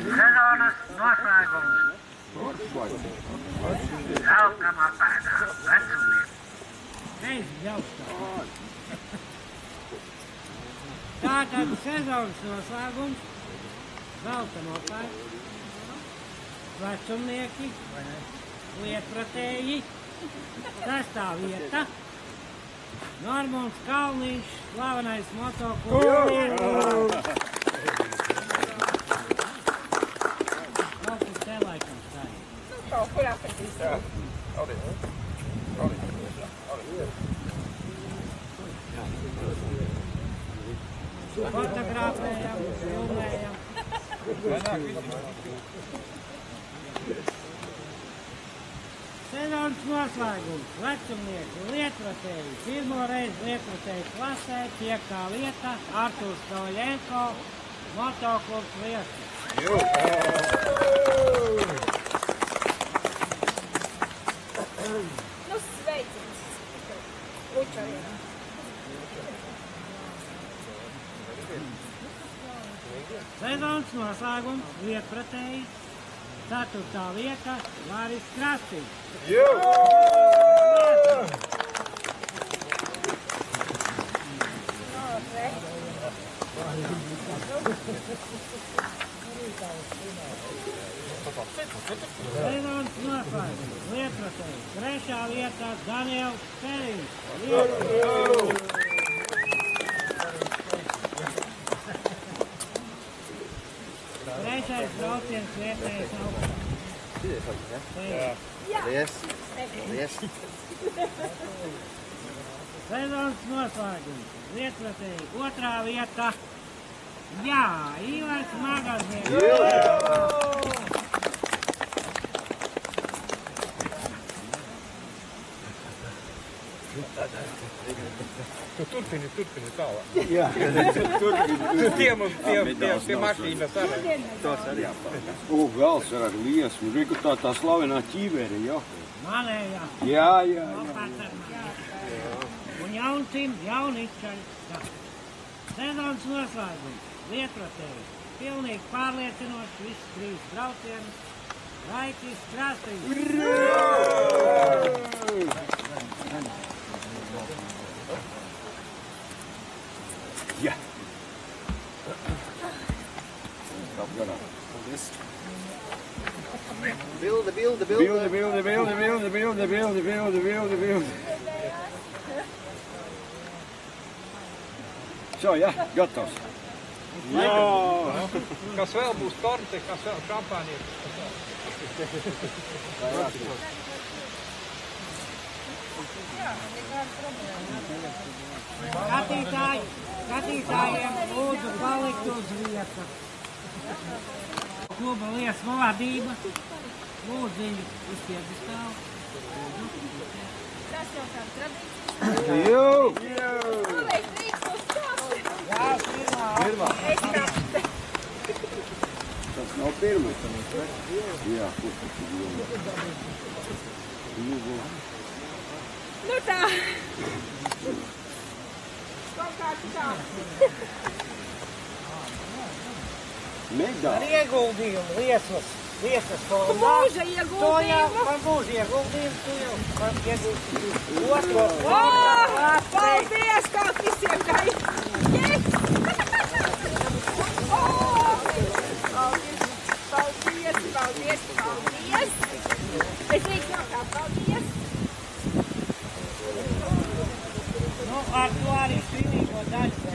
Sezonas noslēgums. Zeltamā pēdā. Vecumiem. Tātad sezonas noslēgums. Zeltamā pēdā. Vecumnieki. Lietpratēji. Sestā vieta. Normons Kalniņš, slavenais motoklubs. Kaut kur te laikam stāja. Kaut kur apetīs. Fotografējam, filmējam. Sezonas noslēgums, vecumnieki, lietpratēji. Pirmo reizi lietpratēju klasē, 5. vieta, Artūrs Kavaļenko, motoklubs Liesas. Nu, sveicins. Lučariem. Sezonas noslēgums, lietpratēji. 4. vieta, Vāris Krastīgs. Sezonas noslēgums, lietpratēji. 3. vieta, Daniels Perins. Trešais brauciens vietējais augstāk. Sezonas noslēgums, lietpratēji. 2. vieta, jā, Ivars Magaznieks. Tu turpini tālāk. Jā, pie mašīnas arī. Tas arī jāpārāk. Gals ar liesmu. Riku tā slavenā ķīveri, jo? Manējā. Jā. Un jauncim, jauničaļi. Sezonas noslēgums, lietpratēji. Pilnīgi pārliecinoši viss 3 braucienus. Raikis Krastīgs. Jā. Bilde. Šo, jā, gatavs. Jā. Kas vēl būs torte, kas vēl šampānietis. Skatītājiem lūdzu palikt uz vietas. Kluba Liesma vadība. Lūdzu viņu iztiet uz stāvu. Tas jau tāda tradīcija. Jū! Jā, pirmā. Es kapte. Tas nav pirmais. Jā, kur tas ir jū? Nu tā. Kaut kāds tā. Medā. Ar ieguldījumu Liesas formā. Mūža ieguldījumu. Par mūža ieguldījumu tu jau par ieguldījumu. Otro. Paldies, kā visiem gāja. Yes! Paldies. Es drīkst jautāt, paldies. Nu, ar to arī svinīgo daļu.